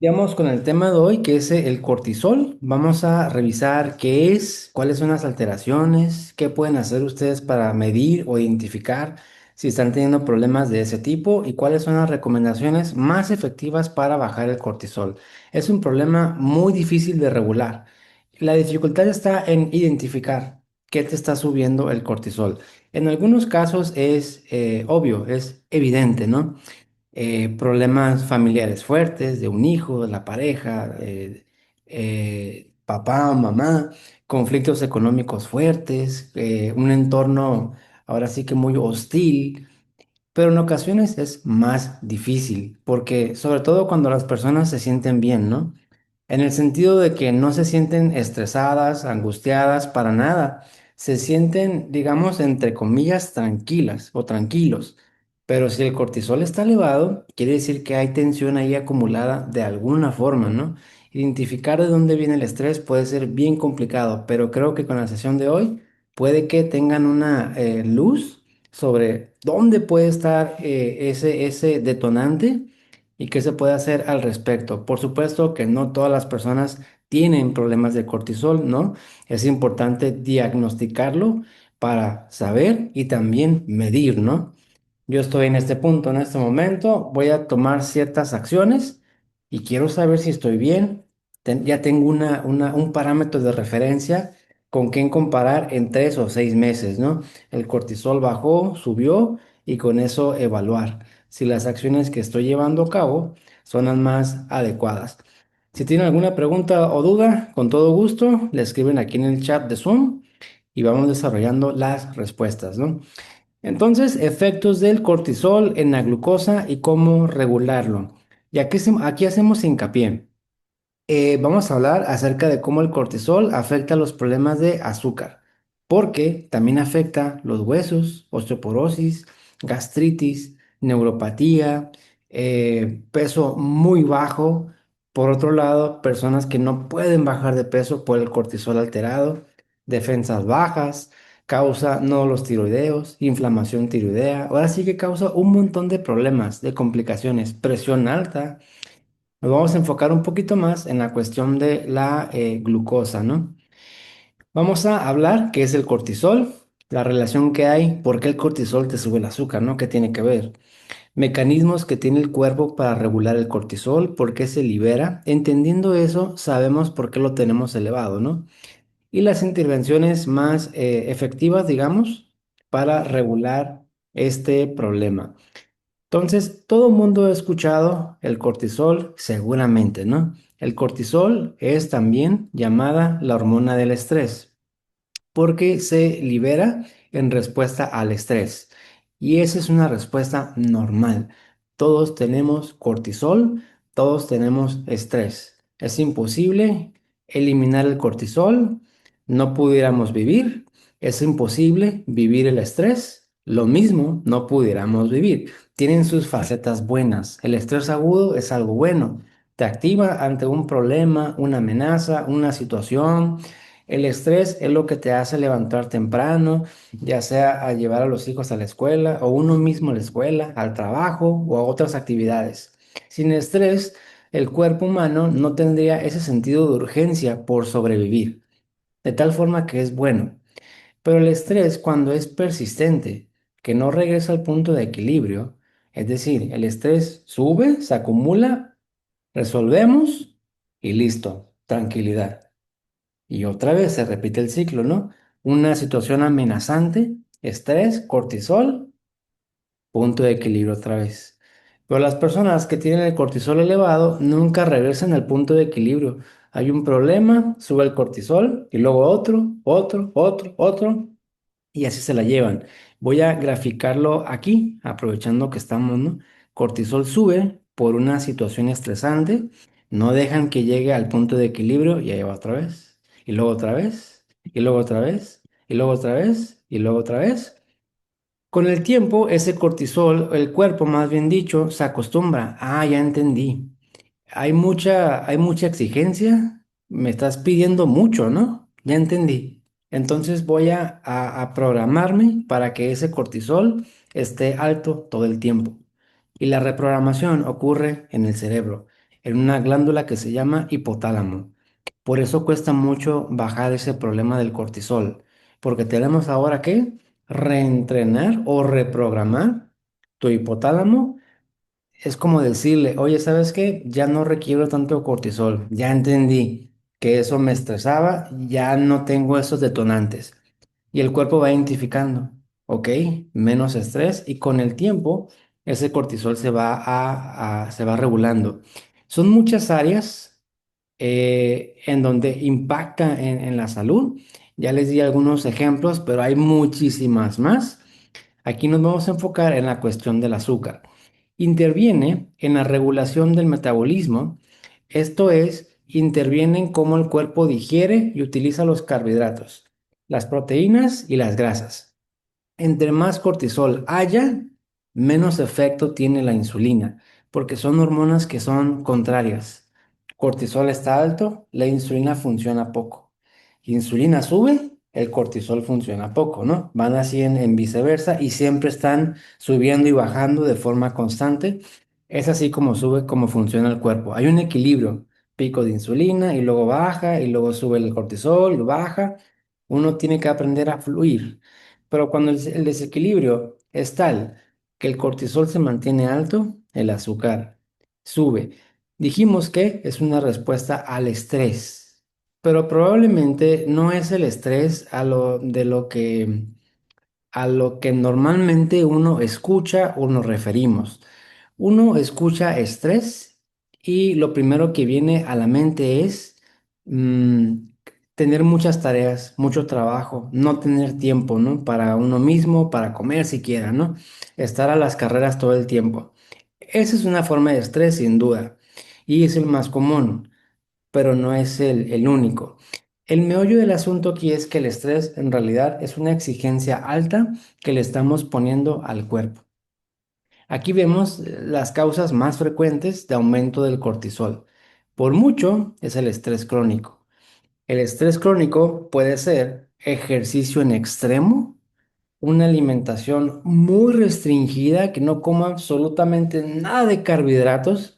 Digamos con el tema de hoy, que es el cortisol. Vamos a revisar qué es, cuáles son las alteraciones, qué pueden hacer ustedes para medir o identificar si están teniendo problemas de ese tipo y cuáles son las recomendaciones más efectivas para bajar el cortisol. Es un problema muy difícil de regular. La dificultad está en identificar qué te está subiendo el cortisol. En algunos casos es obvio, es evidente, ¿no? Problemas familiares fuertes de un hijo, de la pareja, papá o mamá, conflictos económicos fuertes, un entorno ahora sí que muy hostil, pero en ocasiones es más difícil, porque sobre todo cuando las personas se sienten bien, ¿no? En el sentido de que no se sienten estresadas, angustiadas, para nada. Se sienten, digamos, entre comillas, tranquilas o tranquilos. Pero si el cortisol está elevado, quiere decir que hay tensión ahí acumulada de alguna forma, ¿no? Identificar de dónde viene el estrés puede ser bien complicado, pero creo que con la sesión de hoy puede que tengan una luz sobre dónde puede estar ese detonante y qué se puede hacer al respecto. Por supuesto que no todas las personas tienen problemas de cortisol, ¿no? Es importante diagnosticarlo para saber y también medir, ¿no? Yo estoy en este punto, en este momento, voy a tomar ciertas acciones y quiero saber si estoy bien. Ya tengo un parámetro de referencia con quien comparar en 3 o 6 meses, ¿no? El cortisol bajó, subió y con eso evaluar si las acciones que estoy llevando a cabo son las más adecuadas. Si tienen alguna pregunta o duda, con todo gusto, le escriben aquí en el chat de Zoom y vamos desarrollando las respuestas, ¿no? Entonces, efectos del cortisol en la glucosa y cómo regularlo. Y aquí hacemos hincapié. Vamos a hablar acerca de cómo el cortisol afecta los problemas de azúcar, porque también afecta los huesos, osteoporosis, gastritis, neuropatía, peso muy bajo. Por otro lado, personas que no pueden bajar de peso por el cortisol alterado, defensas bajas, causa nódulos tiroideos, inflamación tiroidea. Ahora sí que causa un montón de problemas, de complicaciones, presión alta. Nos vamos a enfocar un poquito más en la cuestión de la glucosa, ¿no? Vamos a hablar qué es el cortisol, la relación que hay, por qué el cortisol te sube el azúcar, ¿no? ¿Qué tiene que ver? Mecanismos que tiene el cuerpo para regular el cortisol, por qué se libera. Entendiendo eso, sabemos por qué lo tenemos elevado, ¿no? Y las intervenciones más efectivas, digamos, para regular este problema. Entonces, todo el mundo ha escuchado el cortisol, seguramente, ¿no? El cortisol es también llamada la hormona del estrés porque se libera en respuesta al estrés. Y esa es una respuesta normal. Todos tenemos cortisol, todos tenemos estrés. Es imposible eliminar el cortisol, no pudiéramos vivir. Es imposible vivir el estrés. Lo mismo no pudiéramos vivir. Tienen sus facetas buenas. El estrés agudo es algo bueno. Te activa ante un problema, una amenaza, una situación. El estrés es lo que te hace levantar temprano, ya sea a llevar a los hijos a la escuela o uno mismo a la escuela, al trabajo o a otras actividades. Sin estrés, el cuerpo humano no tendría ese sentido de urgencia por sobrevivir, de tal forma que es bueno. Pero el estrés, cuando es persistente, que no regresa al punto de equilibrio, es decir, el estrés sube, se acumula, resolvemos y listo, tranquilidad. Y otra vez se repite el ciclo, ¿no? Una situación amenazante, estrés, cortisol, punto de equilibrio otra vez. Pero las personas que tienen el cortisol elevado nunca regresan al punto de equilibrio. Hay un problema, sube el cortisol y luego otro, otro, otro, otro y así se la llevan. Voy a graficarlo aquí, aprovechando que estamos, ¿no? Cortisol sube por una situación estresante, no dejan que llegue al punto de equilibrio y ahí va otra vez, y luego otra vez, y luego otra vez, y luego otra vez, y luego otra vez. Con el tiempo, ese cortisol, el cuerpo más bien dicho, se acostumbra. Ah, ya entendí. Hay mucha exigencia, me estás pidiendo mucho, ¿no? Ya entendí. Entonces voy a programarme para que ese cortisol esté alto todo el tiempo. Y la reprogramación ocurre en el cerebro. en una glándula que se llama hipotálamo. Por eso cuesta mucho bajar ese problema del cortisol, porque tenemos ahora que reentrenar o reprogramar tu hipotálamo. Es como decirle, oye, ¿sabes qué? Ya no requiero tanto cortisol, ya entendí que eso me estresaba, ya no tengo esos detonantes. Y el cuerpo va identificando, ok, menos estrés y con el tiempo ese cortisol se va regulando. Son muchas áreas en donde impacta en la salud. Ya les di algunos ejemplos, pero hay muchísimas más. Aquí nos vamos a enfocar en la cuestión del azúcar. Interviene en la regulación del metabolismo, esto es, interviene en cómo el cuerpo digiere y utiliza los carbohidratos, las proteínas y las grasas. Entre más cortisol haya, menos efecto tiene la insulina, porque son hormonas que son contrarias. Cortisol está alto, la insulina funciona poco. Insulina sube, el cortisol funciona poco, ¿no? Van así en viceversa y siempre están subiendo y bajando de forma constante. Es así como sube, como funciona el cuerpo. Hay un equilibrio, pico de insulina y luego baja y luego sube el cortisol y baja. Uno tiene que aprender a fluir. Pero cuando el desequilibrio es tal que el cortisol se mantiene alto, el azúcar sube. Dijimos que es una respuesta al estrés, pero probablemente no es el estrés a lo que normalmente uno escucha o nos referimos. Uno escucha estrés y lo primero que viene a la mente es mm, tener muchas tareas, mucho trabajo, no tener tiempo, ¿no? Para uno mismo, para comer siquiera, ¿no? Estar a las carreras todo el tiempo. Esa es una forma de estrés, sin duda, y es el más común, pero no es el único. El meollo del asunto aquí es que el estrés en realidad es una exigencia alta que le estamos poniendo al cuerpo. Aquí vemos las causas más frecuentes de aumento del cortisol. Por mucho es el estrés crónico. El estrés crónico puede ser ejercicio en extremo, una alimentación muy restringida, que no coma absolutamente nada de carbohidratos.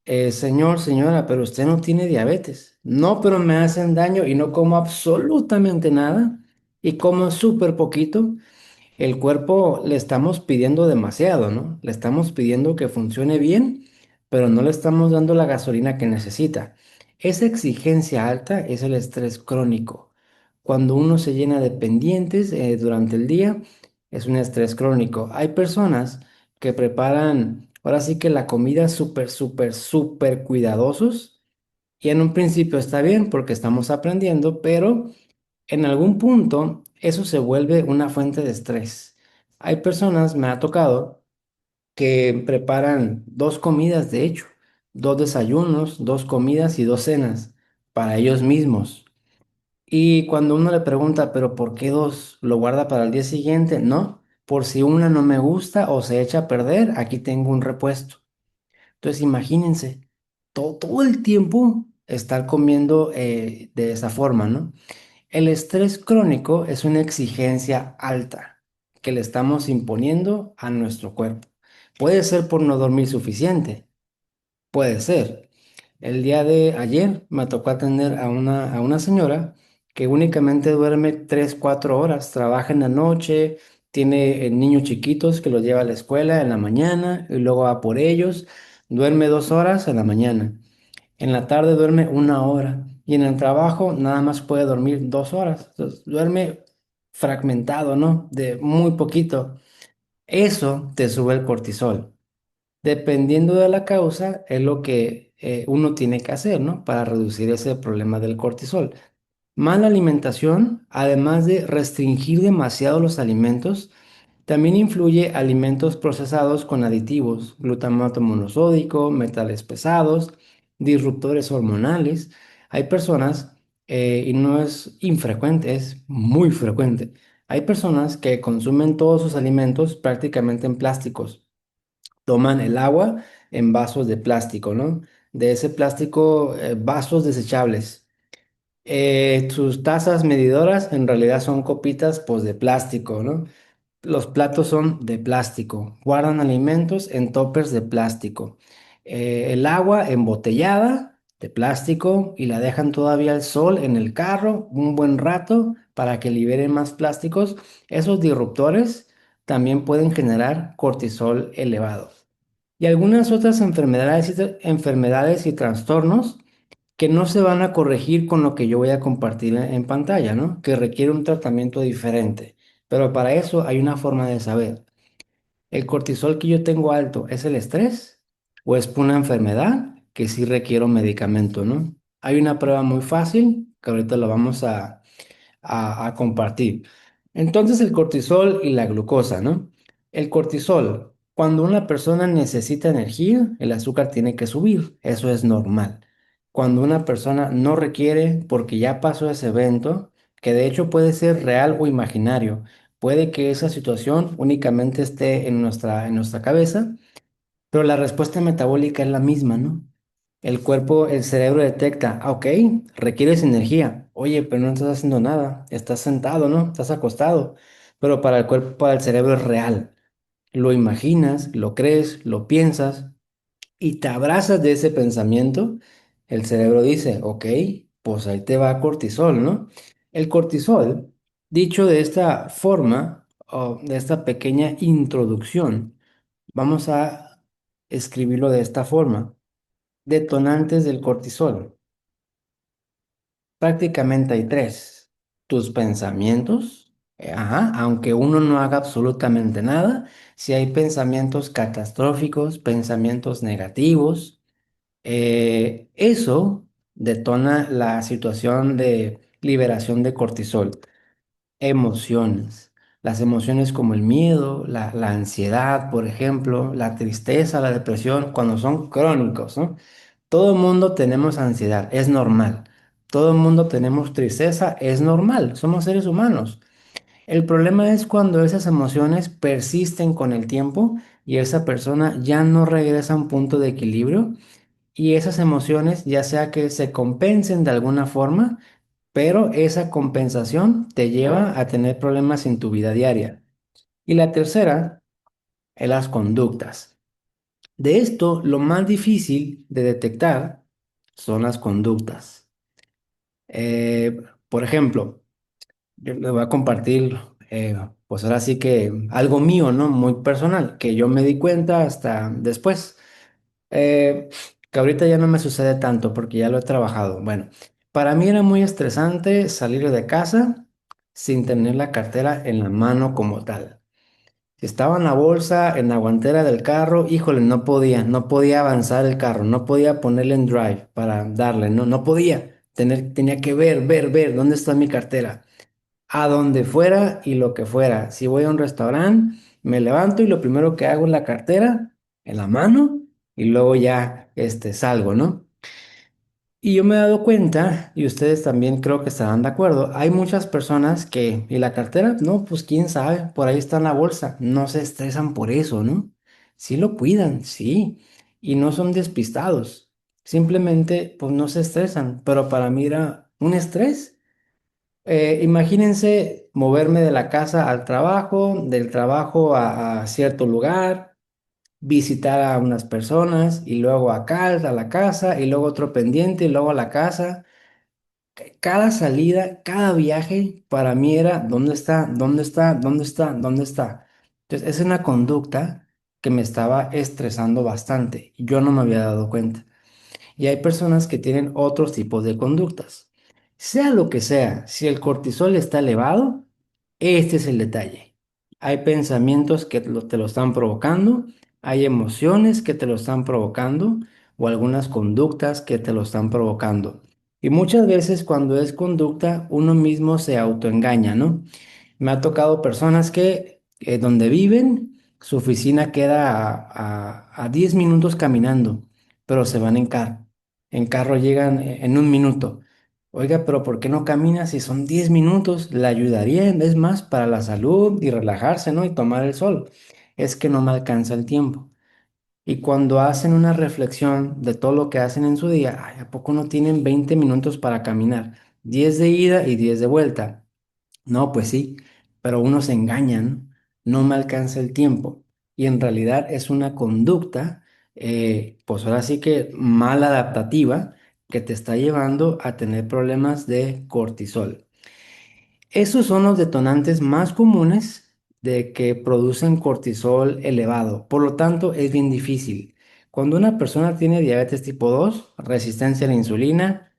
Señor, señora, pero usted no tiene diabetes. No, pero me hacen daño y no como absolutamente nada y como súper poquito. El cuerpo le estamos pidiendo demasiado, ¿no? Le estamos pidiendo que funcione bien, pero no le estamos dando la gasolina que necesita. Esa exigencia alta es el estrés crónico. Cuando uno se llena de pendientes durante el día, es un estrés crónico. Hay personas que preparan, ahora sí que la comida súper, súper, súper cuidadosos y en un principio está bien porque estamos aprendiendo, pero en algún punto eso se vuelve una fuente de estrés. Hay personas, me ha tocado, que preparan dos comidas, de hecho, dos desayunos, dos comidas y dos cenas para ellos mismos. Y cuando uno le pregunta, ¿pero por qué dos? ¿Lo guarda para el día siguiente? No, por si una no me gusta o se echa a perder, aquí tengo un repuesto. Entonces imagínense, todo el tiempo estar comiendo de esa forma, ¿no? El estrés crónico es una exigencia alta que le estamos imponiendo a nuestro cuerpo. Puede ser por no dormir suficiente, puede ser. El día de ayer me tocó atender a una señora que únicamente duerme 3 4 horas, trabaja en la noche, tiene niños chiquitos que los lleva a la escuela en la mañana y luego va por ellos, duerme 2 horas en la mañana. En la tarde duerme 1 hora y en el trabajo nada más puede dormir 2 horas. Entonces, duerme fragmentado, ¿no? De muy poquito. Eso te sube el cortisol. Dependiendo de la causa, es lo que uno tiene que hacer, ¿no? Para reducir ese problema del cortisol. Mala alimentación, además de restringir demasiado los alimentos, también influye alimentos procesados con aditivos, glutamato monosódico, metales pesados, disruptores hormonales. Hay personas, y no es infrecuente, es muy frecuente. Hay personas que consumen todos sus alimentos prácticamente en plásticos. Toman el agua en vasos de plástico, ¿no? De ese plástico, vasos desechables. Sus tazas medidoras en realidad son copitas, pues, de plástico, ¿no? Los platos son de plástico, guardan alimentos en toppers de plástico. el agua embotellada de plástico y la dejan todavía al sol en el carro un buen rato para que liberen más plásticos. Esos disruptores también pueden generar cortisol elevado. Y algunas otras enfermedades y trastornos que no se van a corregir con lo que yo voy a compartir en pantalla, ¿no? Que requiere un tratamiento diferente. Pero para eso hay una forma de saber. ¿El cortisol que yo tengo alto es el estrés o es por una enfermedad que sí requiero medicamento, ¿no? Hay una prueba muy fácil que ahorita lo vamos a compartir. Entonces el cortisol y la glucosa, ¿no? El cortisol, cuando una persona necesita energía, el azúcar tiene que subir, eso es normal. Cuando una persona no requiere, porque ya pasó ese evento, que de hecho puede ser real o imaginario, puede que esa situación únicamente esté en nuestra cabeza, pero la respuesta metabólica es la misma, ¿no? El cuerpo, el cerebro detecta, ah, ok, requieres energía. Oye, pero no estás haciendo nada. Estás sentado, ¿no? Estás acostado. Pero para el cuerpo, para el cerebro es real. Lo imaginas, lo crees, lo piensas y te abrazas de ese pensamiento. El cerebro dice, ok, pues ahí te va cortisol, ¿no? El cortisol, dicho de esta forma, o de esta pequeña introducción, vamos a escribirlo de esta forma. Detonantes del cortisol. Prácticamente hay tres. Tus pensamientos, ajá, aunque uno no haga absolutamente nada, si hay pensamientos catastróficos, pensamientos negativos, eso detona la situación de liberación de cortisol. Emociones. Las emociones como el miedo, la ansiedad, por ejemplo, la tristeza, la depresión, cuando son crónicos, ¿no? Todo el mundo tenemos ansiedad, es normal. Todo el mundo tenemos tristeza, es normal. Somos seres humanos. El problema es cuando esas emociones persisten con el tiempo y esa persona ya no regresa a un punto de equilibrio y esas emociones ya sea que se compensen de alguna forma, pero esa compensación te lleva a tener problemas en tu vida diaria. Y la tercera es las conductas. De esto, lo más difícil de detectar son las conductas. Por ejemplo, yo les voy a compartir, pues ahora sí que algo mío, ¿no? Muy personal, que yo me di cuenta hasta después, eh, que ahorita ya no me sucede tanto porque ya lo he trabajado. Bueno, para mí era muy estresante salir de casa sin tener la cartera en la mano como tal. Si estaba en la bolsa, en la guantera del carro, híjole, no podía avanzar el carro, no podía ponerle en drive para darle, no podía. Tenía que ver, ¿dónde está mi cartera? A donde fuera y lo que fuera. Si voy a un restaurante, me levanto y lo primero que hago es la cartera en la mano y luego ya, salgo, ¿no? Y yo me he dado cuenta, y ustedes también creo que estarán de acuerdo, hay muchas personas que, ¿y la cartera? No, pues quién sabe, por ahí está en la bolsa, no se estresan por eso, ¿no? Sí lo cuidan, sí, y no son despistados, simplemente pues no se estresan, pero para mí era un estrés. Imagínense moverme de la casa al trabajo, del trabajo a cierto lugar, visitar a unas personas y luego acá a la casa y luego otro pendiente y luego a la casa. Cada salida, cada viaje para mí era ¿dónde está? ¿Dónde está? ¿Dónde está? ¿Dónde está? Entonces, es una conducta que me estaba estresando bastante y yo no me había dado cuenta. Y hay personas que tienen otros tipos de conductas. Sea lo que sea, si el cortisol está elevado, este es el detalle. Hay pensamientos que te lo están provocando, hay emociones que te lo están provocando o algunas conductas que te lo están provocando. Y muchas veces cuando es conducta, uno mismo se autoengaña, ¿no? Me ha tocado personas que donde viven, su oficina queda a 10 minutos caminando, pero se van en carro. En carro llegan en un minuto. Oiga, pero ¿por qué no camina si son 10 minutos? Le ayudaría, es más, para la salud y relajarse, ¿no? Y tomar el sol. Es que no me alcanza el tiempo. Y cuando hacen una reflexión de todo lo que hacen en su día, ay, ¿a poco no tienen 20 minutos para caminar? 10 de ida y 10 de vuelta. No, pues sí, pero uno se engaña, ¿no? No me alcanza el tiempo. Y en realidad es una conducta pues ahora sí que mal adaptativa que te está llevando a tener problemas de cortisol. Esos son los detonantes más comunes de que producen cortisol elevado. Por lo tanto, es bien difícil. Cuando una persona tiene diabetes tipo 2, resistencia a la insulina,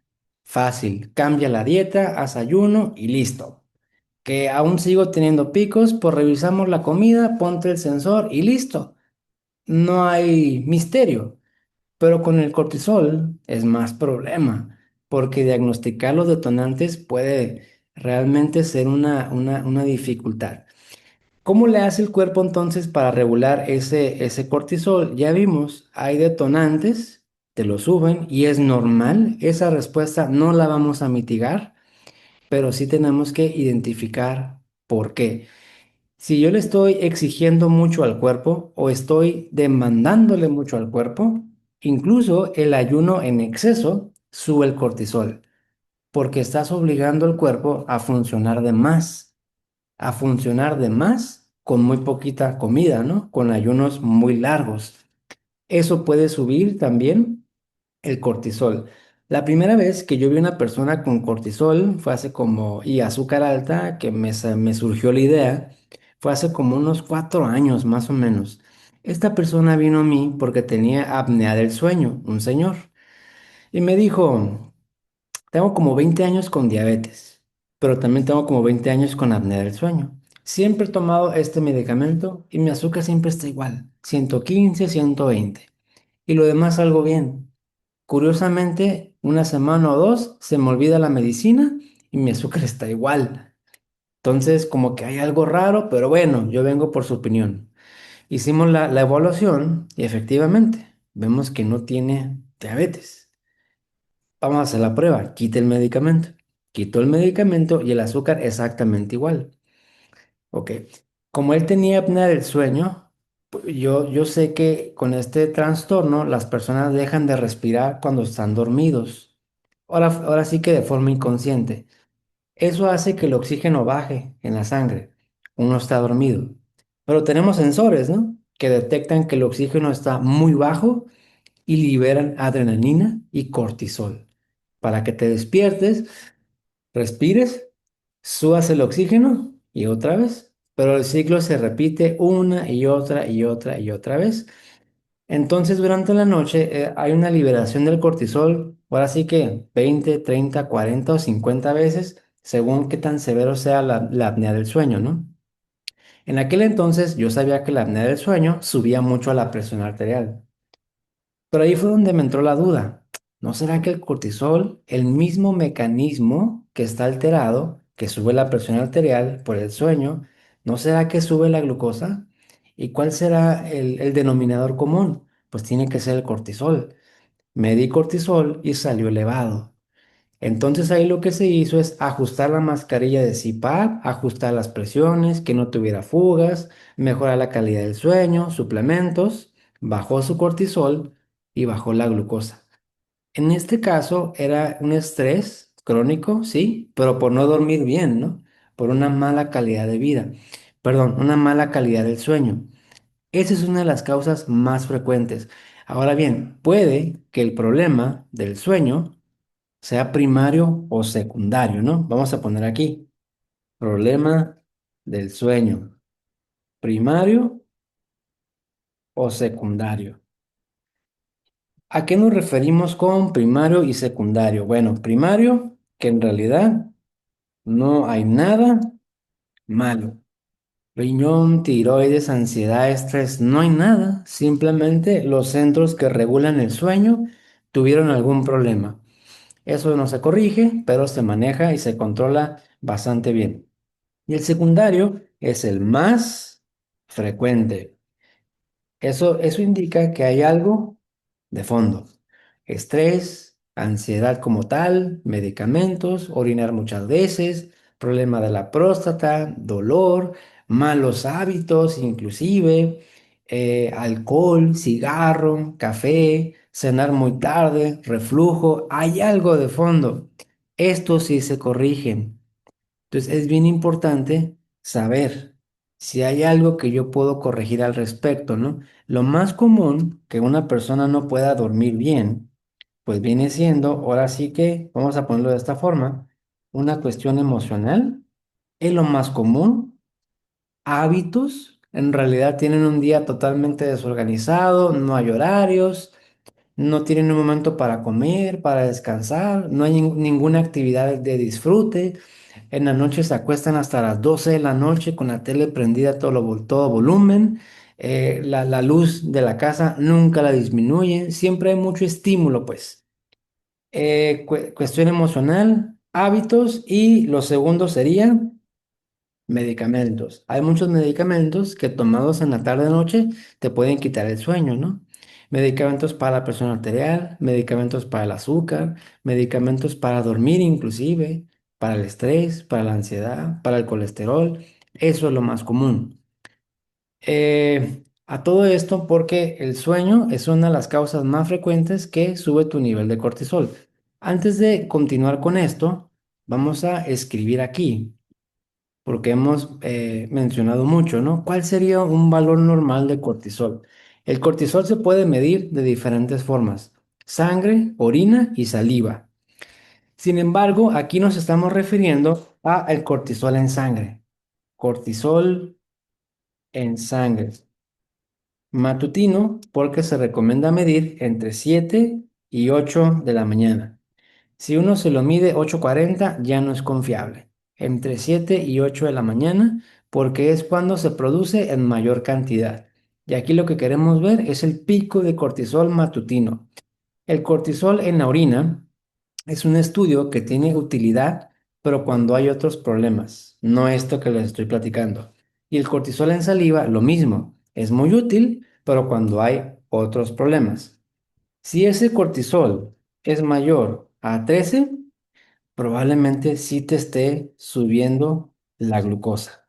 fácil. Cambia la dieta, haz ayuno y listo. Que aún sigo teniendo picos, pues revisamos la comida, ponte el sensor y listo. No hay misterio. Pero con el cortisol es más problema, porque diagnosticar los detonantes puede realmente ser una dificultad. ¿Cómo le hace el cuerpo entonces para regular ese cortisol? Ya vimos, hay detonantes, te lo suben y es normal. Esa respuesta no la vamos a mitigar, pero sí tenemos que identificar por qué. Si yo le estoy exigiendo mucho al cuerpo o estoy demandándole mucho al cuerpo, incluso el ayuno en exceso sube el cortisol, porque estás obligando al cuerpo a funcionar de más con muy poquita comida, ¿no? Con ayunos muy largos. Eso puede subir también el cortisol. La primera vez que yo vi una persona con cortisol fue hace como, y azúcar alta, que me surgió la idea, fue hace como unos 4 años más o menos. Esta persona vino a mí porque tenía apnea del sueño, un señor, y me dijo, tengo como 20 años con diabetes, pero también tengo como 20 años con apnea del sueño. Siempre he tomado este medicamento y mi azúcar siempre está igual, 115, 120, y lo demás algo bien. Curiosamente, una semana o dos se me olvida la medicina y mi azúcar está igual. Entonces, como que hay algo raro, pero bueno, yo vengo por su opinión. Hicimos la evaluación y efectivamente vemos que no tiene diabetes. Vamos a hacer la prueba. Quita el medicamento. Quitó el medicamento y el azúcar exactamente igual. Ok. Como él tenía apnea del sueño, yo sé que con este trastorno las personas dejan de respirar cuando están dormidos. Ahora sí que de forma inconsciente. Eso hace que el oxígeno baje en la sangre. Uno está dormido. Pero tenemos sensores, ¿no? Que detectan que el oxígeno está muy bajo y liberan adrenalina y cortisol. Para que te despiertes, respires, subas el oxígeno y otra vez. Pero el ciclo se repite una y otra y otra y otra vez. Entonces, durante la noche hay una liberación del cortisol, ahora sí que 20, 30, 40 o 50 veces, según qué tan severo sea la apnea del sueño, ¿no? En aquel entonces yo sabía que la apnea del sueño subía mucho a la presión arterial, pero ahí fue donde me entró la duda. ¿No será que el cortisol, el mismo mecanismo que está alterado, que sube la presión arterial por el sueño, no será que sube la glucosa? ¿Y cuál será el denominador común? Pues tiene que ser el cortisol. Medí cortisol y salió elevado. Entonces ahí lo que se hizo es ajustar la mascarilla de CPAP, ajustar las presiones, que no tuviera fugas, mejorar la calidad del sueño, suplementos, bajó su cortisol y bajó la glucosa. En este caso era un estrés crónico, sí, pero por no dormir bien, ¿no? Por una mala calidad de vida. Perdón, una mala calidad del sueño. Esa es una de las causas más frecuentes. Ahora bien, puede que el problema del sueño sea primario o secundario, ¿no? Vamos a poner aquí, problema del sueño, primario o secundario. ¿A qué nos referimos con primario y secundario? Bueno, primario, que en realidad no hay nada malo. Riñón, tiroides, ansiedad, estrés, no hay nada. Simplemente los centros que regulan el sueño tuvieron algún problema. Eso no se corrige, pero se maneja y se controla bastante bien. Y el secundario es el más frecuente. Eso indica que hay algo de fondo. Estrés, ansiedad como tal, medicamentos, orinar muchas veces, problema de la próstata, dolor, malos hábitos inclusive, alcohol, cigarro, café, cenar muy tarde, reflujo. Hay algo de fondo. Estos sí se corrigen. Entonces es bien importante saber. si hay algo que yo puedo corregir al respecto, ¿no? Lo más común que una persona no pueda dormir bien, pues viene siendo, ahora sí que, vamos a ponerlo de esta forma, una cuestión emocional, es lo más común. Hábitos, en realidad tienen un día totalmente desorganizado, no hay horarios, no tienen un momento para comer, para descansar, no hay ninguna actividad de disfrute. En la noche se acuestan hasta las 12 de la noche con la tele prendida a todo volumen. La luz de la casa nunca la disminuye. Siempre hay mucho estímulo, pues. Cuestión emocional, hábitos y lo segundo sería medicamentos. Hay muchos medicamentos que tomados en la tarde-noche te pueden quitar el sueño, ¿no? Medicamentos para la presión arterial, medicamentos para el azúcar, medicamentos para dormir inclusive, para el estrés, para la ansiedad, para el colesterol. Eso es lo más común. A todo esto porque el sueño es una de las causas más frecuentes que sube tu nivel de cortisol. Antes de continuar con esto, vamos a escribir aquí porque hemos mencionado mucho, ¿no? ¿Cuál sería un valor normal de cortisol? El cortisol se puede medir de diferentes formas: sangre, orina y saliva. Sin embargo, aquí nos estamos refiriendo a el cortisol en sangre. Cortisol en sangre. Matutino, porque se recomienda medir entre 7 y 8 de la mañana. Si uno se lo mide 8:40, ya no es confiable. Entre 7 y 8 de la mañana, porque es cuando se produce en mayor cantidad. Y aquí lo que queremos ver es el pico de cortisol matutino. El cortisol en la orina es un estudio que tiene utilidad, pero cuando hay otros problemas, no esto que les estoy platicando. Y el cortisol en saliva, lo mismo, es muy útil, pero cuando hay otros problemas. Si ese cortisol es mayor a 13, probablemente sí te esté subiendo la glucosa.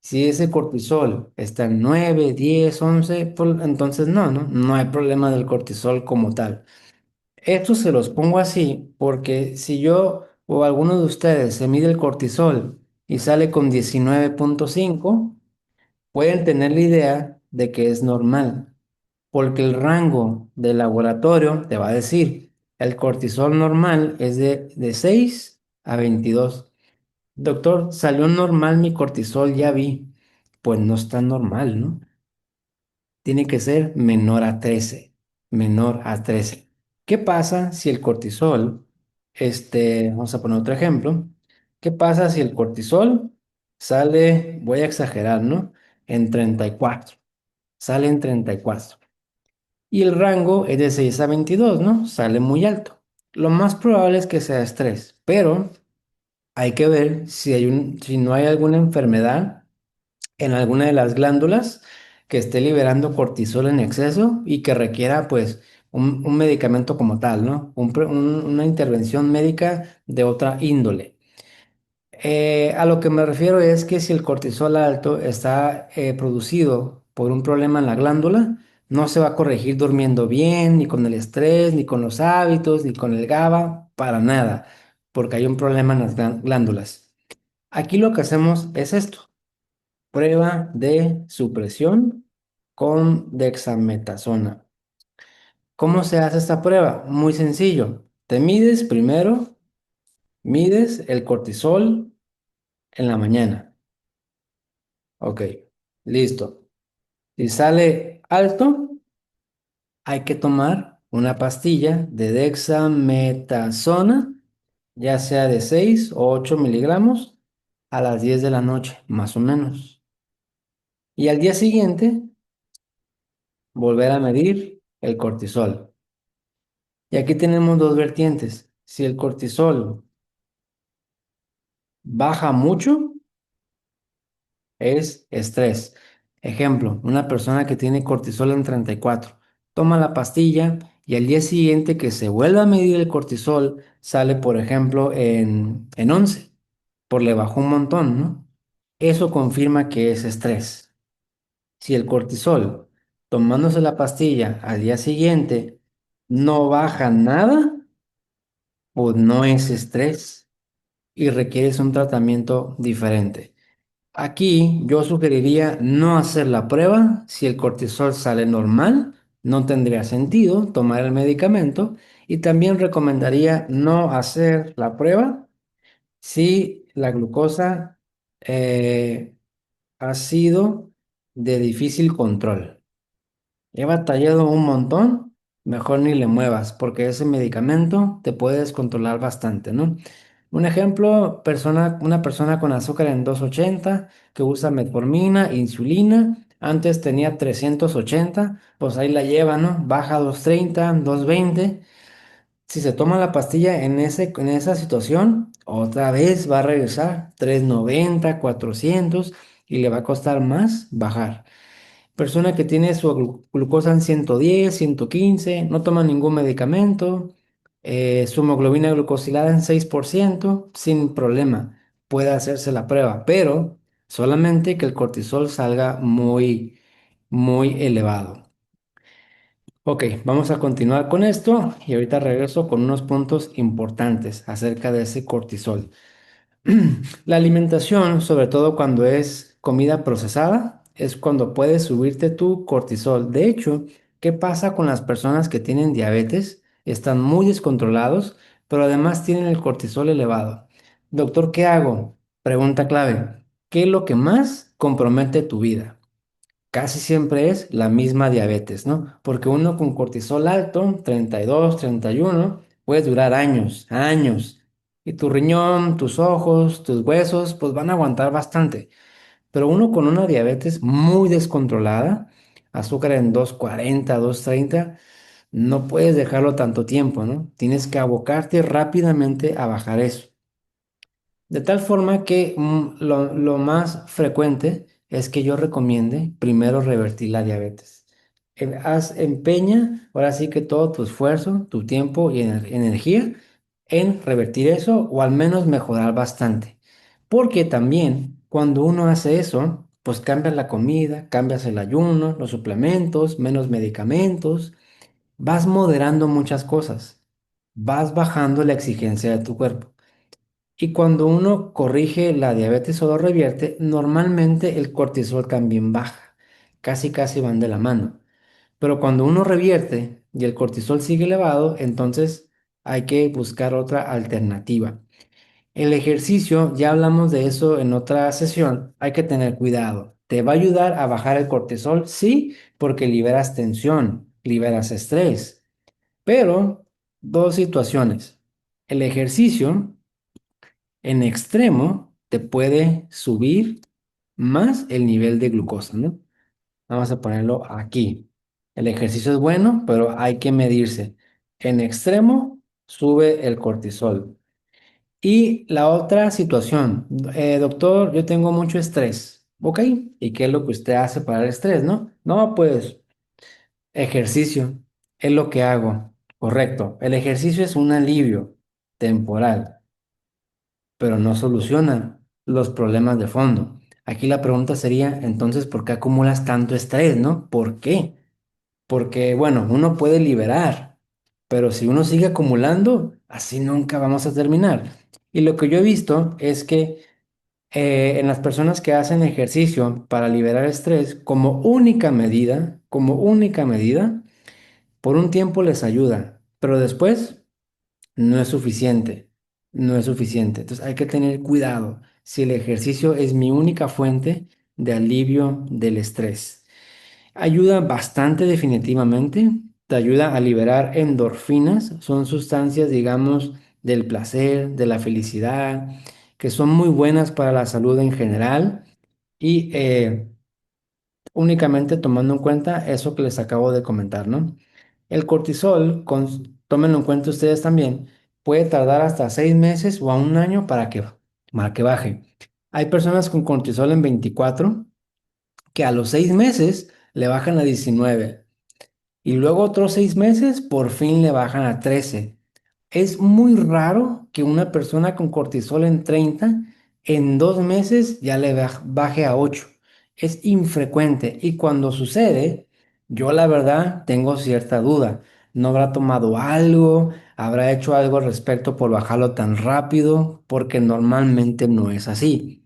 Si ese cortisol está en 9, 10, 11, entonces no hay problema del cortisol como tal. Esto se los pongo así porque si yo o alguno de ustedes se mide el cortisol y sale con 19,5, pueden tener la idea de que es normal, porque el rango del laboratorio te va a decir, el cortisol normal es de 6 a 22. Doctor, salió normal mi cortisol, ya vi. Pues no está normal, ¿no? Tiene que ser menor a 13, menor a 13. ¿Qué pasa si el cortisol, vamos a poner otro ejemplo, qué pasa si el cortisol sale, voy a exagerar, ¿no? En 34, sale en 34. Y el rango es de 6 a 22, ¿no? Sale muy alto. Lo más probable es que sea estrés, pero hay que ver si no hay alguna enfermedad en alguna de las glándulas que esté liberando cortisol en exceso y que requiera pues un medicamento como tal, ¿no? Una intervención médica de otra índole. A lo que me refiero es que si el cortisol alto está producido por un problema en la glándula, no se va a corregir durmiendo bien, ni con el estrés, ni con los hábitos, ni con el GABA, para nada, porque hay un problema en las glándulas. Aquí lo que hacemos es esto: prueba de supresión con dexametasona. ¿Cómo se hace esta prueba? Muy sencillo. Te mides primero, mides el cortisol en la mañana. Ok, listo. Si sale alto, hay que tomar una pastilla de dexametasona, ya sea de 6 o 8 miligramos, a las 10 de la noche, más o menos. Y al día siguiente, volver a medir el cortisol. Y aquí tenemos dos vertientes. Si el cortisol baja mucho, es estrés. Ejemplo, una persona que tiene cortisol en 34, toma la pastilla y al día siguiente que se vuelva a medir el cortisol, sale, por ejemplo, en 11, por le bajó un montón, ¿no? Eso confirma que es estrés. Si el cortisol, tomándose la pastilla al día siguiente, no baja nada, pues no es estrés y requieres un tratamiento diferente. Aquí yo sugeriría no hacer la prueba. Si el cortisol sale normal, no tendría sentido tomar el medicamento. Y también recomendaría no hacer la prueba si la glucosa eh, ha sido de difícil control. He batallado un montón, mejor ni le muevas, porque ese medicamento te puede descontrolar bastante, ¿no? Un ejemplo, una persona con azúcar en 280 que usa metformina, insulina, antes tenía 380, pues ahí la lleva, ¿no? Baja a 230, 220. Si se toma la pastilla en esa situación, otra vez va a regresar 390, 400 y le va a costar más bajar. Persona que tiene su glucosa en 110, 115, no toma ningún medicamento, su hemoglobina glucosilada en 6%, sin problema, puede hacerse la prueba, pero solamente que el cortisol salga muy elevado. Ok, vamos a continuar con esto y ahorita regreso con unos puntos importantes acerca de ese cortisol. La alimentación, sobre todo cuando es comida procesada, es cuando puedes subirte tu cortisol. De hecho, ¿qué pasa con las personas que tienen diabetes? Están muy descontrolados, pero además tienen el cortisol elevado. Doctor, ¿qué hago? Pregunta clave. ¿Qué es lo que más compromete tu vida? Casi siempre es la misma diabetes, ¿no? Porque uno con cortisol alto, 32, 31, puede durar años, años. Y tu riñón, tus ojos, tus huesos, pues van a aguantar bastante. Pero uno con una diabetes muy descontrolada, azúcar en 240, 230, no puedes dejarlo tanto tiempo, ¿no? Tienes que abocarte rápidamente a bajar eso. De tal forma que lo más frecuente es que yo recomiende primero revertir la diabetes. Empeña ahora sí que todo tu esfuerzo, tu tiempo y energía en revertir eso o al menos mejorar bastante. Porque también cuando uno hace eso, pues cambias la comida, cambias el ayuno, los suplementos, menos medicamentos, vas moderando muchas cosas, vas bajando la exigencia de tu cuerpo. Y cuando uno corrige la diabetes o lo revierte, normalmente el cortisol también baja. Casi van de la mano. Pero cuando uno revierte y el cortisol sigue elevado, entonces hay que buscar otra alternativa. El ejercicio, ya hablamos de eso en otra sesión, hay que tener cuidado. ¿Te va a ayudar a bajar el cortisol? Sí, porque liberas tensión, liberas estrés. Pero dos situaciones. El ejercicio en extremo te puede subir más el nivel de glucosa, ¿no? Vamos a ponerlo aquí. El ejercicio es bueno, pero hay que medirse. En extremo sube el cortisol. Y la otra situación, doctor, yo tengo mucho estrés, ¿ok? ¿Y qué es lo que usted hace para el estrés, no? No, pues ejercicio es lo que hago. Correcto. El ejercicio es un alivio temporal, pero no soluciona los problemas de fondo. Aquí la pregunta sería, entonces, ¿por qué acumulas tanto estrés, no? ¿Por qué? Porque, bueno, uno puede liberar, pero si uno sigue acumulando, así nunca vamos a terminar. Y lo que yo he visto es que en las personas que hacen ejercicio para liberar estrés, como única medida, por un tiempo les ayuda, pero después no es suficiente, no es suficiente. Entonces hay que tener cuidado si el ejercicio es mi única fuente de alivio del estrés. Ayuda bastante definitivamente, te ayuda a liberar endorfinas, son sustancias, digamos, del placer, de la felicidad, que son muy buenas para la salud en general y únicamente tomando en cuenta eso que les acabo de comentar, ¿no? El cortisol, tómenlo en cuenta ustedes también, puede tardar hasta 6 meses o a un año para que baje. Hay personas con cortisol en 24 que a los 6 meses le bajan a 19 y luego otros 6 meses por fin le bajan a 13. Es muy raro que una persona con cortisol en 30 en 2 meses ya baje a 8. Es infrecuente y cuando sucede, yo la verdad tengo cierta duda. ¿No habrá tomado algo? ¿Habrá hecho algo al respecto por bajarlo tan rápido? Porque normalmente no es así.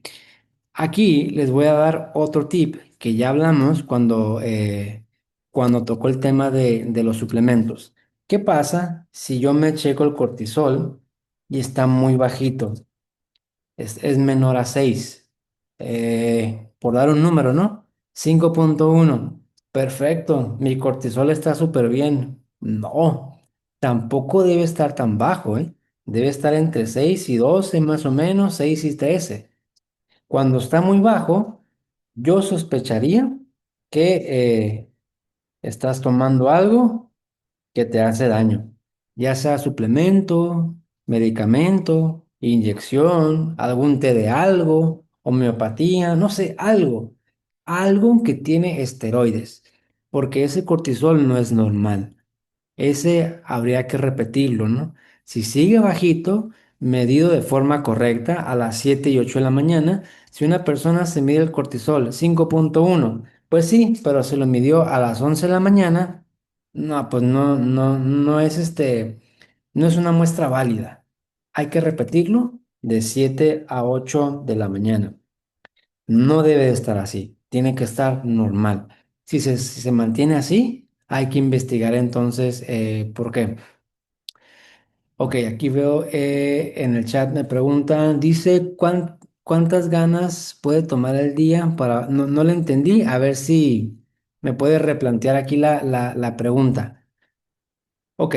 Aquí les voy a dar otro tip que ya hablamos cuando tocó el tema de los suplementos. ¿Qué pasa si yo me checo el cortisol y está muy bajito? Es menor a 6. Por dar un número, ¿no? 5.1. Perfecto, mi cortisol está súper bien. No, tampoco debe estar tan bajo, ¿eh? Debe estar entre 6 y 12 más o menos, 6 y 13. Cuando está muy bajo, yo sospecharía que estás tomando algo que te hace daño, ya sea suplemento, medicamento, inyección, algún té de algo, homeopatía, no sé, algo que tiene esteroides, porque ese cortisol no es normal. Ese habría que repetirlo, ¿no? Si sigue bajito, medido de forma correcta a las 7 y 8 de la mañana, si una persona se mide el cortisol 5.1, pues sí, pero se lo midió a las 11 de la mañana, no, pues no es no es una muestra válida. Hay que repetirlo de 7 a 8 de la mañana. No debe de estar así, tiene que estar normal. Si se mantiene así, hay que investigar entonces por qué. Ok, aquí veo en el chat me preguntan, dice cuántas ganas puede tomar el día para... No, no le entendí, a ver si me puede replantear aquí la pregunta. Ok,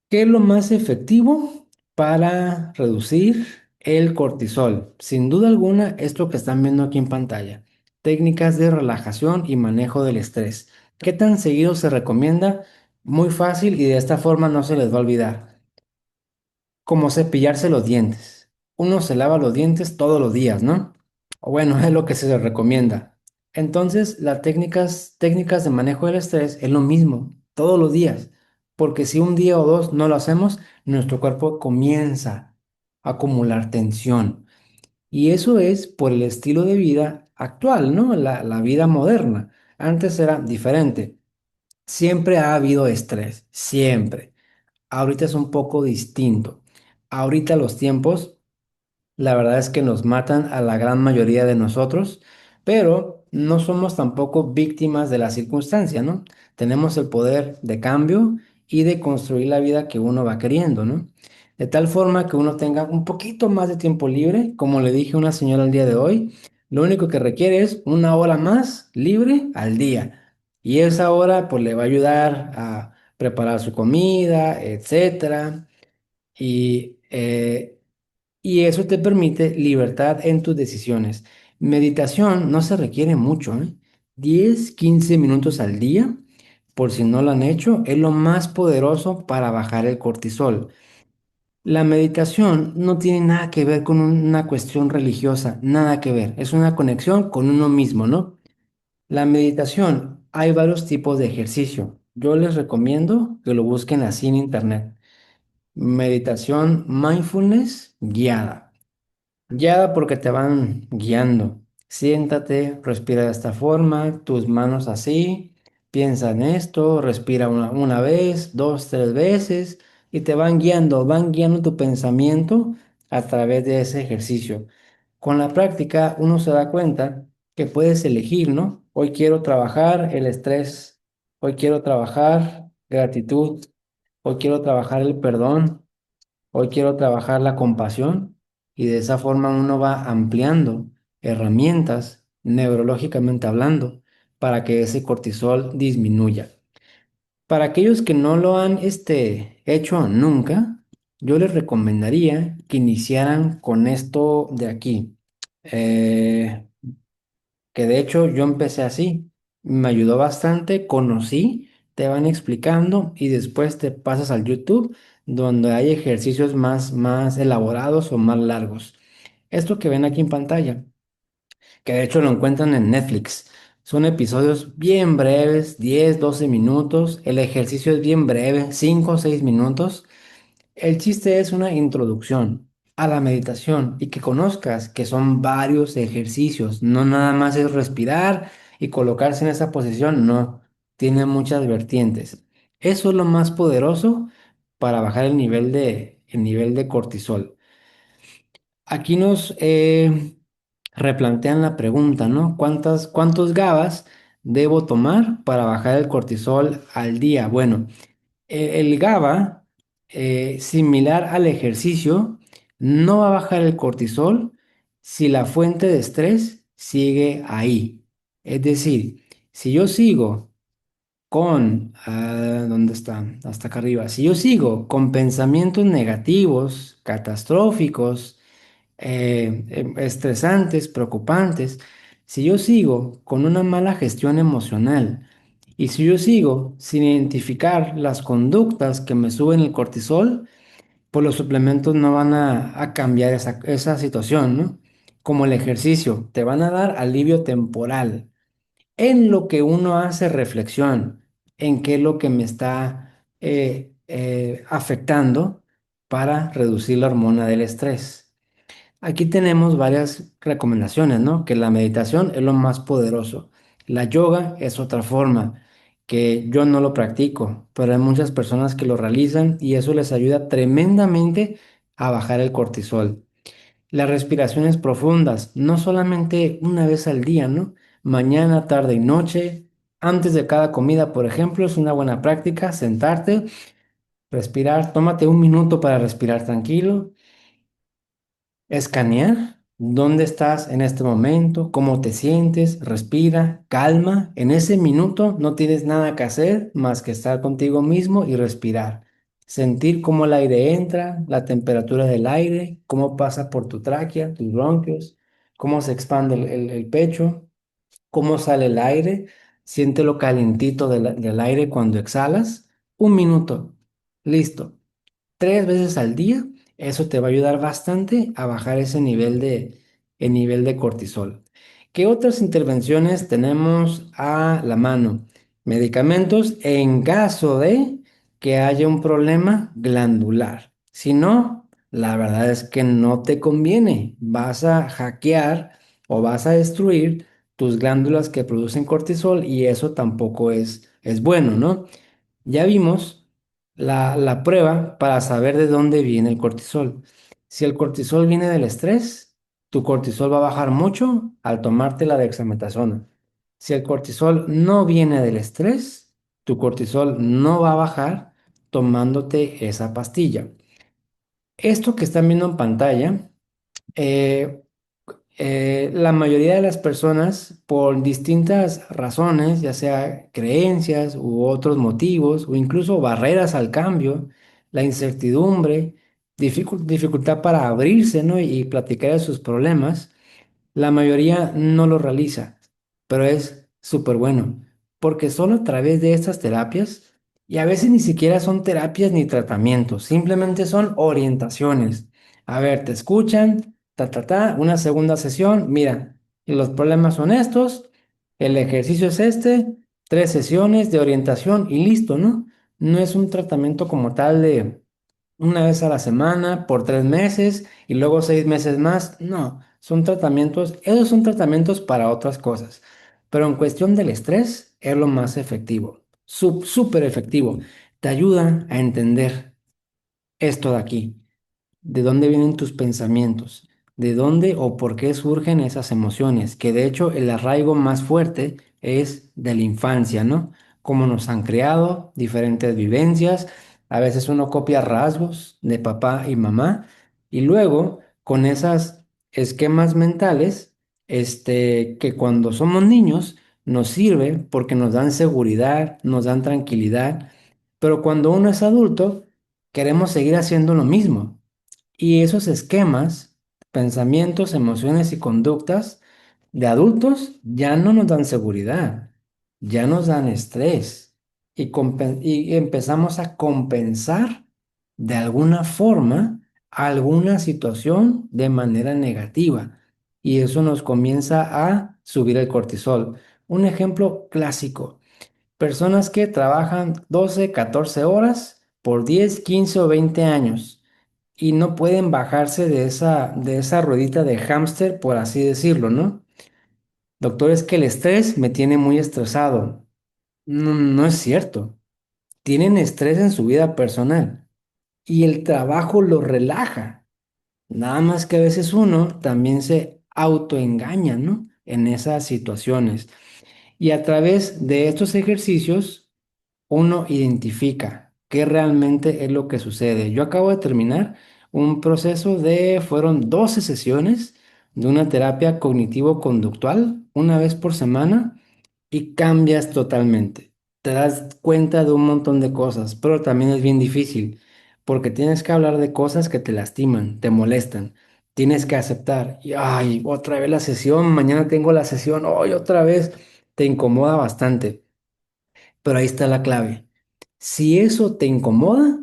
¿qué es lo más efectivo para reducir el cortisol? Sin duda alguna, esto que están viendo aquí en pantalla. Técnicas de relajación y manejo del estrés. ¿Qué tan seguido se recomienda? Muy fácil y de esta forma no se les va a olvidar. Como cepillarse los dientes. Uno se lava los dientes todos los días, ¿no? O bueno, es lo que se recomienda. Entonces, las técnicas de manejo del estrés es lo mismo, todos los días. Porque si un día o dos no lo hacemos, nuestro cuerpo comienza a acumular tensión. Y eso es por el estilo de vida actual, ¿no? La vida moderna. Antes era diferente. Siempre ha habido estrés, siempre. Ahorita es un poco distinto. Ahorita los tiempos, la verdad es que nos matan a la gran mayoría de nosotros, pero no somos tampoco víctimas de la circunstancia, ¿no? Tenemos el poder de cambio y de construir la vida que uno va queriendo, ¿no? De tal forma que uno tenga un poquito más de tiempo libre, como le dije a una señora el día de hoy, lo único que requiere es una hora más libre al día. Y esa hora pues le va a ayudar a preparar su comida, etcétera. Y y eso te permite libertad en tus decisiones. Meditación no se requiere mucho, ¿eh? 10, 15 minutos al día, por si no lo han hecho, es lo más poderoso para bajar el cortisol. La meditación no tiene nada que ver con una cuestión religiosa, nada que ver. Es una conexión con uno mismo, ¿no? La meditación, hay varios tipos de ejercicio. Yo les recomiendo que lo busquen así en internet. Meditación mindfulness guiada. Guiada porque te van guiando. Siéntate, respira de esta forma, tus manos así, piensa en esto, respira una vez, dos, tres veces y te van guiando tu pensamiento a través de ese ejercicio. Con la práctica uno se da cuenta que puedes elegir, ¿no? Hoy quiero trabajar el estrés, hoy quiero trabajar gratitud, hoy quiero trabajar el perdón. Hoy quiero trabajar la compasión y de esa forma uno va ampliando herramientas neurológicamente hablando para que ese cortisol disminuya. Para aquellos que no lo han hecho nunca, yo les recomendaría que iniciaran con esto de aquí. Eh, que de hecho yo empecé así, me ayudó bastante, conocí, te van explicando y después te pasas al YouTube donde hay ejercicios más elaborados o más largos. Esto que ven aquí en pantalla, que de hecho lo encuentran en Netflix, son episodios bien breves, 10 12 minutos, el ejercicio es bien breve, 5 o 6 minutos. El chiste es una introducción a la meditación y que conozcas que son varios ejercicios, no nada más es respirar y colocarse en esa posición, no, tiene muchas vertientes. Eso es lo más poderoso para bajar el nivel de cortisol. Aquí replantean la pregunta, ¿no? ¿Cuántos GABAs debo tomar para bajar el cortisol al día? Bueno, el GABA, similar al ejercicio, no va a bajar el cortisol si la fuente de estrés sigue ahí. Es decir, si yo sigo ¿dónde está? Hasta acá arriba. Si yo sigo con pensamientos negativos, catastróficos, estresantes, preocupantes, si yo sigo con una mala gestión emocional y si yo sigo sin identificar las conductas que me suben el cortisol, pues los suplementos no van a cambiar esa situación, ¿no? Como el ejercicio, te van a dar alivio temporal en lo que uno hace reflexión, en qué es lo que me está afectando para reducir la hormona del estrés. Aquí tenemos varias recomendaciones, ¿no? Que la meditación es lo más poderoso. La yoga es otra forma que yo no lo practico, pero hay muchas personas que lo realizan y eso les ayuda tremendamente a bajar el cortisol. Las respiraciones profundas, no solamente una vez al día, ¿no? Mañana, tarde y noche, antes de cada comida, por ejemplo, es una buena práctica sentarte, respirar, tómate un minuto para respirar tranquilo, escanear dónde estás en este momento, cómo te sientes, respira, calma. En ese minuto no tienes nada que hacer más que estar contigo mismo y respirar. Sentir cómo el aire entra, la temperatura del aire, cómo pasa por tu tráquea, tus bronquios, cómo se expande el pecho, cómo sale el aire. Siente lo calientito del aire cuando exhalas. Un minuto. Listo. 3 veces al día, eso te va a ayudar bastante a bajar ese el nivel de cortisol. ¿Qué otras intervenciones tenemos a la mano? Medicamentos en caso de que haya un problema glandular. Si no, la verdad es que no te conviene. Vas a hackear o vas a destruir tus glándulas que producen cortisol y eso tampoco es bueno, ¿no? Ya vimos la prueba para saber de dónde viene el cortisol. Si el cortisol viene del estrés, tu cortisol va a bajar mucho al tomarte la dexametasona. Si el cortisol no viene del estrés, tu cortisol no va a bajar tomándote esa pastilla. Esto que están viendo en pantalla, eh, la mayoría de las personas, por distintas razones, ya sea creencias u otros motivos, o incluso barreras al cambio, la incertidumbre, dificultad para abrirse, ¿no? y platicar de sus problemas, la mayoría no lo realiza, pero es súper bueno, porque solo a través de estas terapias, y a veces ni siquiera son terapias ni tratamientos, simplemente son orientaciones. A ver, te escuchan, una segunda sesión, mira, y los problemas son estos, el ejercicio es este, 3 sesiones de orientación y listo, ¿no? No es un tratamiento como tal de una vez a la semana por 3 meses y luego 6 meses más. No, son tratamientos, esos son tratamientos para otras cosas. Pero en cuestión del estrés es lo más efectivo, súper efectivo. Te ayuda a entender esto de aquí. ¿De dónde vienen tus pensamientos? ¿De dónde o por qué surgen esas emociones? Que de hecho el arraigo más fuerte es de la infancia, ¿no? Cómo nos han creado, diferentes vivencias. A veces uno copia rasgos de papá y mamá y luego con esos esquemas mentales, que cuando somos niños nos sirve porque nos dan seguridad, nos dan tranquilidad, pero cuando uno es adulto queremos seguir haciendo lo mismo. Y esos esquemas, pensamientos, emociones y conductas de adultos ya no nos dan seguridad, ya nos dan estrés y empezamos a compensar de alguna forma alguna situación de manera negativa y eso nos comienza a subir el cortisol. Un ejemplo clásico, personas que trabajan 12, 14 horas por 10, 15 o 20 años y no pueden bajarse de esa ruedita de hámster, por así decirlo, ¿no? Doctor, es que el estrés me tiene muy estresado. No, no es cierto. Tienen estrés en su vida personal y el trabajo los relaja. Nada más que a veces uno también se autoengañan, ¿no? En esas situaciones. Y a través de estos ejercicios, uno identifica qué realmente es lo que sucede. Yo acabo de terminar un proceso fueron 12 sesiones de una terapia cognitivo-conductual, una vez por semana, y cambias totalmente. Te das cuenta de un montón de cosas, pero también es bien difícil, porque tienes que hablar de cosas que te lastiman, te molestan. Tienes que aceptar, y ay, otra vez la sesión, mañana tengo la sesión, hoy otra vez, te incomoda bastante. Pero ahí está la clave. Si eso te incomoda,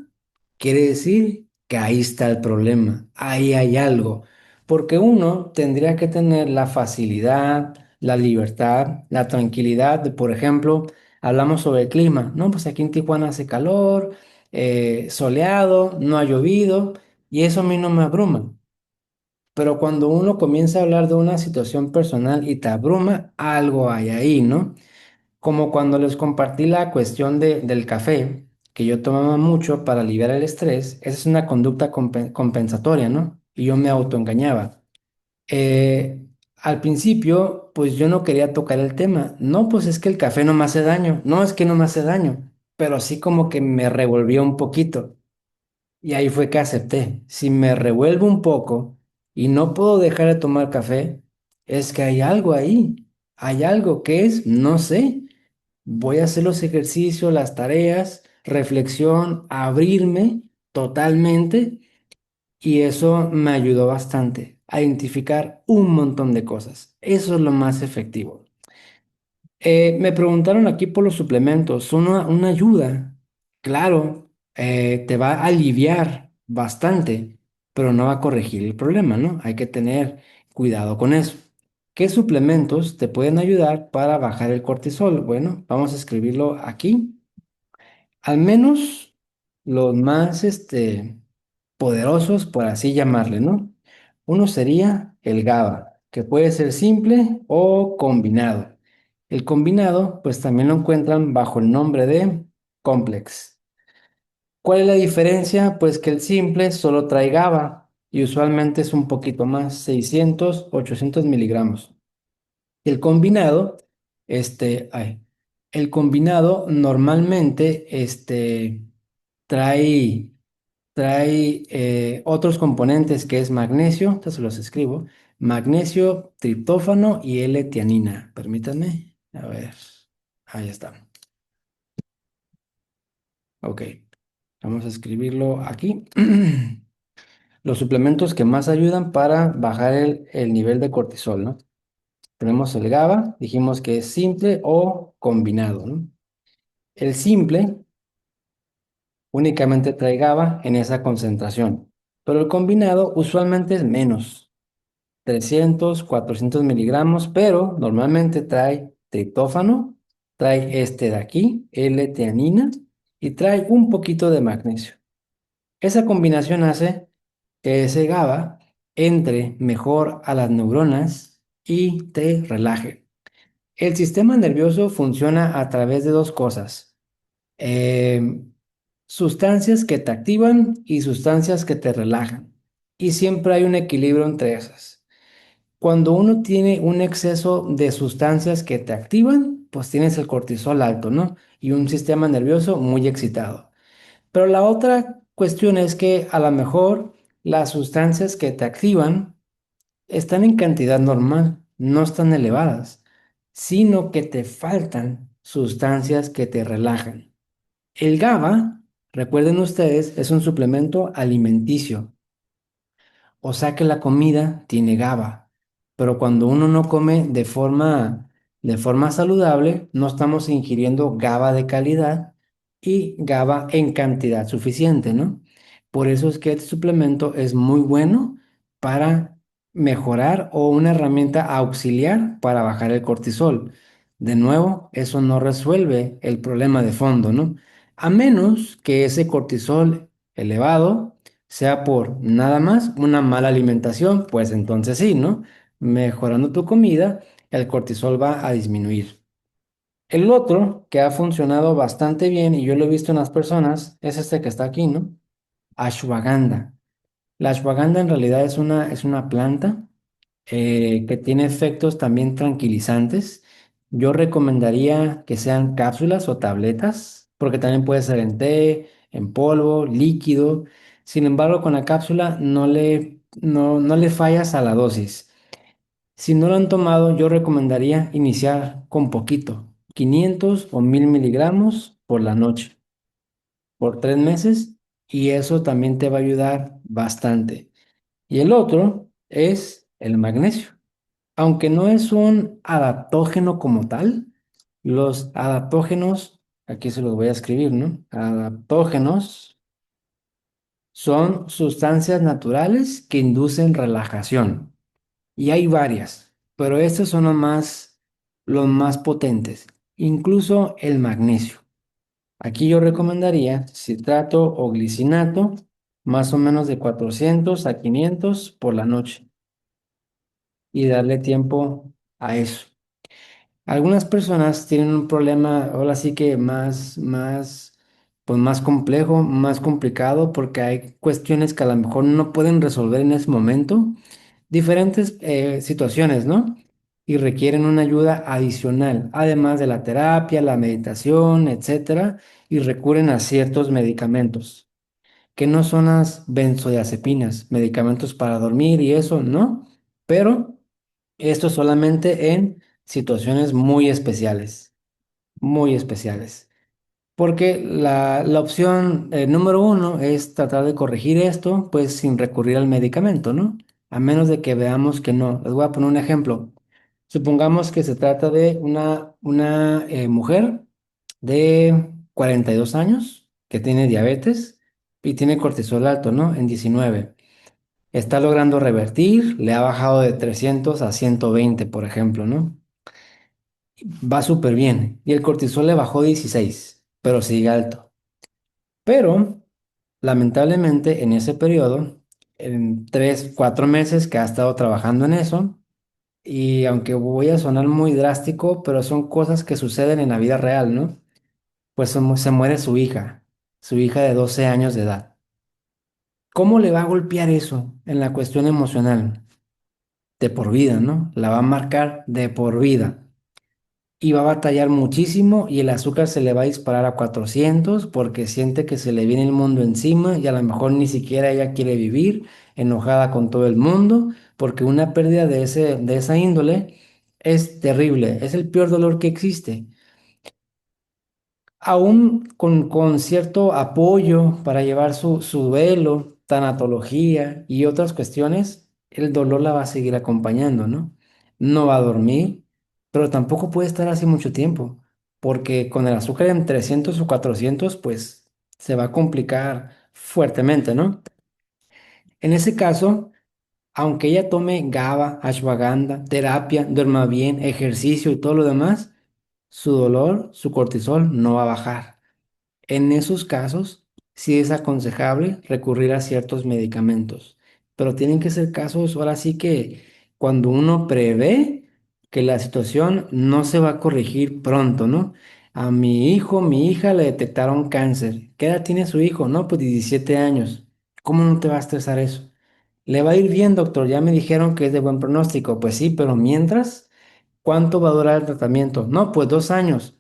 quiere decir que ahí está el problema, ahí hay algo. Porque uno tendría que tener la facilidad, la libertad, la tranquilidad de, por ejemplo, hablamos sobre el clima. No, pues aquí en Tijuana hace calor, soleado, no ha llovido, y eso a mí no me abruma. Pero cuando uno comienza a hablar de una situación personal y te abruma, algo hay ahí, ¿no? Como cuando les compartí la cuestión del café, que yo tomaba mucho para aliviar el estrés, esa es una conducta compensatoria, ¿no? Y yo me autoengañaba. Al principio, pues yo no quería tocar el tema. No, pues es que el café no me hace daño. No, es que no me hace daño. Pero sí como que me revolvió un poquito. Y ahí fue que acepté. Si me revuelvo un poco y no puedo dejar de tomar café, es que hay algo ahí. Hay algo que es, no sé. Voy a hacer los ejercicios, las tareas, reflexión, abrirme totalmente y eso me ayudó bastante a identificar un montón de cosas. Eso es lo más efectivo. Me preguntaron aquí por los suplementos. Una ayuda, claro, te va a aliviar bastante, pero no va a corregir el problema, ¿no? Hay que tener cuidado con eso. ¿Qué suplementos te pueden ayudar para bajar el cortisol? Bueno, vamos a escribirlo aquí. Al menos los más poderosos, por así llamarle, ¿no? Uno sería el GABA, que puede ser simple o combinado. El combinado, pues también lo encuentran bajo el nombre de complex. ¿Cuál es la diferencia? Pues que el simple solo trae GABA y usualmente es un poquito más, 600, 800 miligramos. El combinado, el combinado normalmente, trae, trae otros componentes que es magnesio, entonces los escribo, magnesio, triptófano y L-tianina. Permítanme, a ver, ahí está. Ok, vamos a escribirlo aquí. Los suplementos que más ayudan para bajar el nivel de cortisol, ¿no? Tenemos el GABA, dijimos que es simple o combinado, ¿no? El simple únicamente trae GABA en esa concentración, pero el combinado usualmente es menos, 300, 400 miligramos, pero normalmente trae triptófano, trae este de aquí, L-teanina, y trae un poquito de magnesio. Esa combinación hace que ese GABA entre mejor a las neuronas y te relaje. El sistema nervioso funciona a través de dos cosas. eh, Sustancias que te activan y sustancias que te relajan. Y siempre hay un equilibrio entre esas. Cuando uno tiene un exceso de sustancias que te activan, pues tienes el cortisol alto, ¿no? Y un sistema nervioso muy excitado. Pero la otra cuestión es que a lo mejor las sustancias que te activan están en cantidad normal, no están elevadas, sino que te faltan sustancias que te relajan. El GABA, recuerden ustedes, es un suplemento alimenticio. O sea que la comida tiene GABA, pero cuando uno no come de forma saludable, no estamos ingiriendo GABA de calidad y GABA en cantidad suficiente, ¿no? Por eso es que este suplemento es muy bueno para mejorar o una herramienta auxiliar para bajar el cortisol. De nuevo, eso no resuelve el problema de fondo, ¿no? A menos que ese cortisol elevado sea por nada más una mala alimentación, pues entonces sí, ¿no? Mejorando tu comida, el cortisol va a disminuir. El otro que ha funcionado bastante bien y yo lo he visto en las personas es este que está aquí, ¿no? Ashwagandha. La ashwagandha en realidad es una planta. que tiene efectos también tranquilizantes. Yo recomendaría que sean cápsulas o tabletas, porque también puede ser en té, en polvo, líquido. Sin embargo, con la cápsula no le fallas a la dosis. Si no lo han tomado, yo recomendaría iniciar con poquito, 500 o 1000 miligramos por la noche, por 3 meses, y eso también te va a ayudar bastante. Y el otro es el magnesio. Aunque no es un adaptógeno como tal, los adaptógenos, aquí se los voy a escribir, ¿no? Adaptógenos son sustancias naturales que inducen relajación. Y hay varias, pero estos son los más potentes. Incluso el magnesio. Aquí yo recomendaría citrato o glicinato, más o menos de 400 a 500 por la noche, y darle tiempo a eso. Algunas personas tienen un problema, ahora sí que pues más complejo, más complicado, porque hay cuestiones que a lo mejor no pueden resolver en ese momento, diferentes situaciones, ¿no? Y requieren una ayuda adicional, además de la terapia, la meditación, etcétera, y recurren a ciertos medicamentos, que no son las benzodiazepinas, medicamentos para dormir y eso, ¿no? Pero esto solamente en situaciones muy especiales, muy especiales. Porque la opción número uno es tratar de corregir esto, pues sin recurrir al medicamento, ¿no? A menos de que veamos que no. Les voy a poner un ejemplo. Supongamos que se trata de una mujer de 42 años que tiene diabetes y tiene cortisol alto, ¿no? En 19. Está logrando revertir, le ha bajado de 300 a 120, por ejemplo, ¿no? Va súper bien. Y el cortisol le bajó 16, pero sigue alto. Pero, lamentablemente, en ese periodo, en 3, 4 meses que ha estado trabajando en eso, y aunque voy a sonar muy drástico, pero son cosas que suceden en la vida real, ¿no? Pues se muere su hija de 12 años de edad. ¿Cómo le va a golpear eso en la cuestión emocional? De por vida, ¿no? La va a marcar de por vida. Y va a batallar muchísimo y el azúcar se le va a disparar a 400 porque siente que se le viene el mundo encima y a lo mejor ni siquiera ella quiere vivir enojada con todo el mundo porque una pérdida de esa índole es terrible, es el peor dolor que existe. Aún con cierto apoyo para llevar su duelo, tanatología y otras cuestiones, el dolor la va a seguir acompañando, ¿no? No va a dormir, pero tampoco puede estar así mucho tiempo, porque con el azúcar en 300 o 400, pues se va a complicar fuertemente, ¿no? En ese caso, aunque ella tome GABA, ashwagandha, terapia, duerma bien, ejercicio y todo lo demás, su dolor, su cortisol no va a bajar. En esos casos, sí es aconsejable recurrir a ciertos medicamentos, pero tienen que ser casos, ahora sí que cuando uno prevé que la situación no se va a corregir pronto, ¿no? A mi hija le detectaron cáncer. ¿Qué edad tiene su hijo? No, pues 17 años. ¿Cómo no te va a estresar eso? Le va a ir bien, doctor. Ya me dijeron que es de buen pronóstico. Pues sí, pero mientras, ¿cuánto va a durar el tratamiento? No, pues 2 años.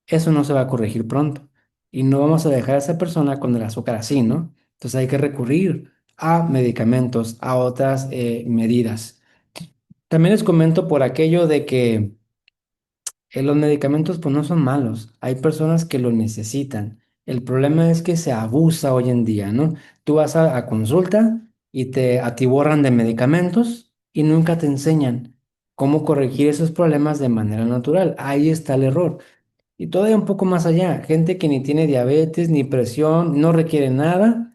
Eso no se va a corregir pronto. Y no vamos a dejar a esa persona con el azúcar así, ¿no? Entonces hay que recurrir a medicamentos, a otras medidas. También les comento por aquello de que los medicamentos pues no son malos. Hay personas que lo necesitan. El problema es que se abusa hoy en día, ¿no? Tú vas a consulta y te atiborran de medicamentos y nunca te enseñan cómo corregir esos problemas de manera natural. Ahí está el error. Y todavía un poco más allá, gente que ni tiene diabetes, ni presión, no requiere nada,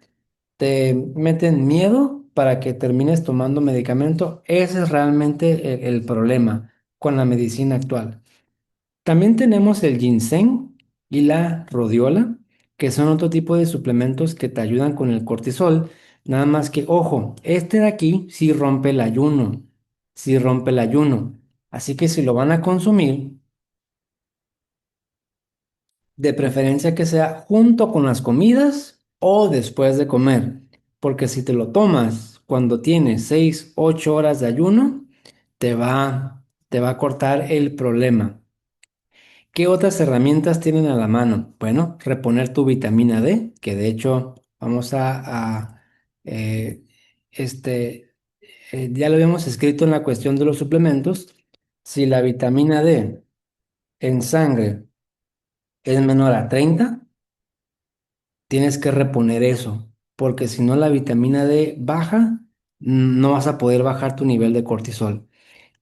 te meten miedo para que termines tomando medicamento. Ese es realmente el problema con la medicina actual. También tenemos el ginseng y la rodiola, que son otro tipo de suplementos que te ayudan con el cortisol. Nada más que, ojo, este de aquí sí rompe el ayuno, sí rompe el ayuno. Así que si lo van a consumir, de preferencia que sea junto con las comidas o después de comer, porque si te lo tomas cuando tienes 6, 8 horas de ayuno, te va, te va a cortar el problema. ¿Qué otras herramientas tienen a la mano? Bueno, reponer tu vitamina D, que de hecho vamos eh, este, ya lo habíamos escrito en la cuestión de los suplementos. Si la vitamina D en sangre es menor a 30, tienes que reponer eso, porque si no la vitamina D baja, no vas a poder bajar tu nivel de cortisol.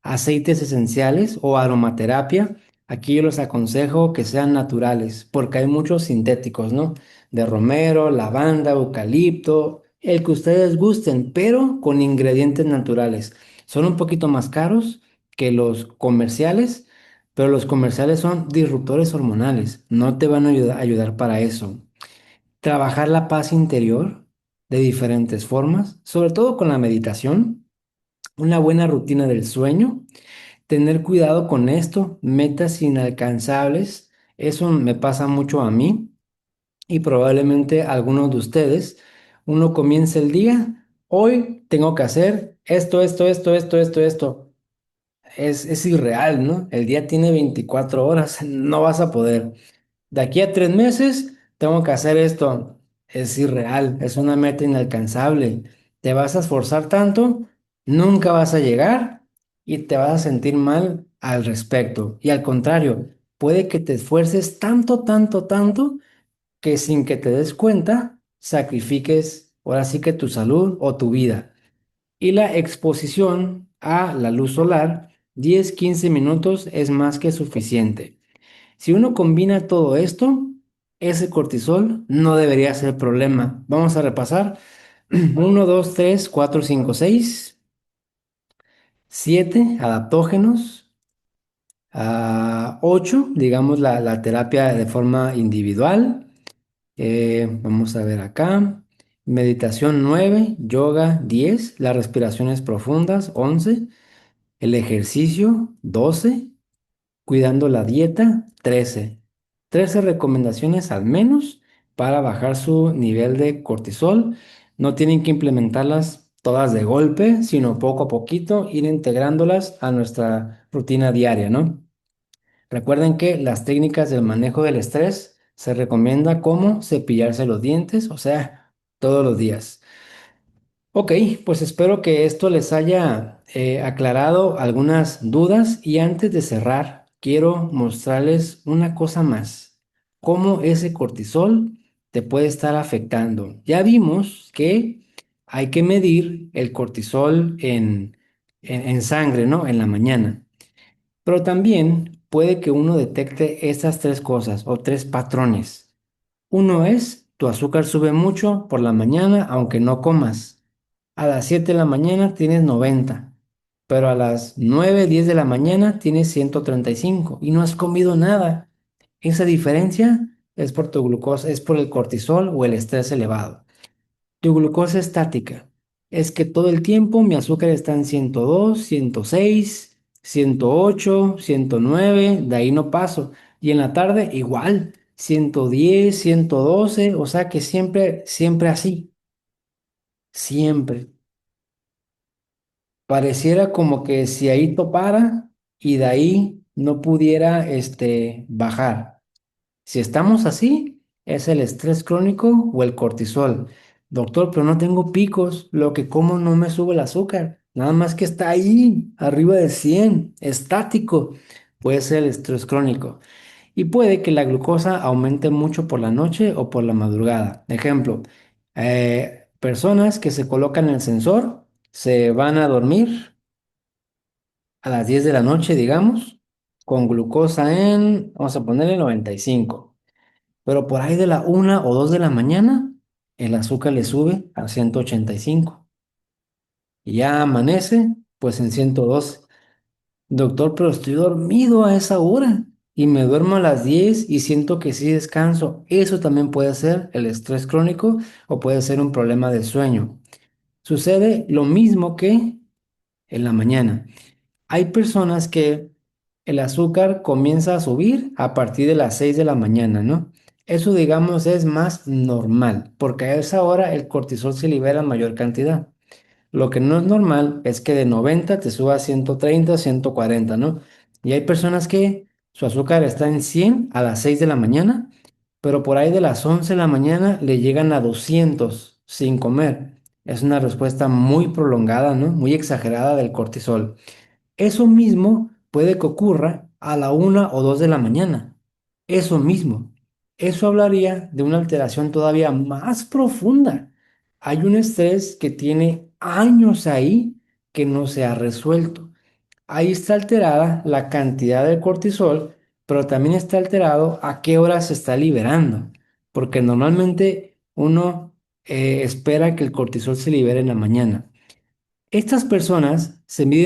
Aceites esenciales o aromaterapia, aquí yo les aconsejo que sean naturales, porque hay muchos sintéticos, ¿no? De romero, lavanda, eucalipto, el que ustedes gusten, pero con ingredientes naturales. Son un poquito más caros que los comerciales, pero los comerciales son disruptores hormonales, no te van a ayudar para eso. Trabajar la paz interior de diferentes formas, sobre todo con la meditación, una buena rutina del sueño. Tener cuidado con esto, metas inalcanzables, eso me pasa mucho a mí y probablemente a algunos de ustedes. Uno comienza el día, hoy tengo que hacer esto. Es irreal, ¿no? El día tiene 24 horas, no vas a poder. De aquí a 3 meses tengo que hacer esto. Es irreal, es una meta inalcanzable. Te vas a esforzar tanto, nunca vas a llegar y te vas a sentir mal al respecto. Y al contrario, puede que te esfuerces tanto, que sin que te des cuenta, sacrifiques ahora sí que tu salud o tu vida. Y la exposición a la luz solar, 10-15 minutos es más que suficiente. Si uno combina todo esto, ese cortisol no debería ser problema. Vamos a repasar. Uno, 2, 3, 4, 5, 6, 7 adaptógenos. 8, digamos, la terapia de forma individual. Vamos a ver acá. Meditación 9, yoga 10, las respiraciones profundas 11, el ejercicio 12. Cuidando la dieta, 13 recomendaciones al menos para bajar su nivel de cortisol. No tienen que implementarlas todas de golpe, sino poco a poquito ir integrándolas a nuestra rutina diaria, ¿no? Recuerden que las técnicas del manejo del estrés se recomienda como cepillarse los dientes, o sea, todos los días. Ok, pues espero que esto les haya aclarado algunas dudas y antes de cerrar, quiero mostrarles una cosa más, cómo ese cortisol te puede estar afectando. Ya vimos que hay que medir el cortisol en sangre, ¿no? En la mañana, pero también puede que uno detecte estas tres cosas o tres patrones. Uno es, tu azúcar sube mucho por la mañana aunque no comas. A las 7 de la mañana tienes 90, pero a las 9 10 de la mañana tienes 135 y no has comido nada. Esa diferencia es por tu glucosa, es por el cortisol o el estrés elevado. Tu glucosa estática es que todo el tiempo mi azúcar está en 102, 106, 108, 109, de ahí no paso. Y en la tarde igual, 110, 112, o sea que siempre así, siempre. Pareciera como que si ahí topara y de ahí no pudiera bajar. Si estamos así, es el estrés crónico o el cortisol. Doctor, pero no tengo picos, lo que como no me sube el azúcar, nada más que está ahí, arriba de 100, estático. Puede ser el estrés crónico. Y puede que la glucosa aumente mucho por la noche o por la madrugada. Ejemplo, personas que se colocan el sensor, se van a dormir a las 10 de la noche, digamos, con glucosa en, vamos a ponerle 95. Pero por ahí de la 1 o 2 de la mañana, el azúcar le sube a 185. Y ya amanece, pues en 112. Doctor, pero estoy dormido a esa hora. Y me duermo a las 10 y siento que sí descanso. Eso también puede ser el estrés crónico o puede ser un problema de sueño. Sucede lo mismo que en la mañana. Hay personas que el azúcar comienza a subir a partir de las 6 de la mañana, ¿no? Eso, digamos, es más normal, porque a esa hora el cortisol se libera en mayor cantidad. Lo que no es normal es que de 90 te suba a 130, 140, ¿no? Y hay personas que su azúcar está en 100 a las 6 de la mañana, pero por ahí de las 11 de la mañana le llegan a 200 sin comer. Es una respuesta muy prolongada, ¿no? Muy exagerada del cortisol. Eso mismo puede que ocurra a la 1 o 2 de la mañana. Eso mismo. Eso hablaría de una alteración todavía más profunda. Hay un estrés que tiene años ahí que no se ha resuelto. Ahí está alterada la cantidad de cortisol, pero también está alterado a qué hora se está liberando. Porque normalmente uno espera que el cortisol se libere en la mañana. Estas personas se miden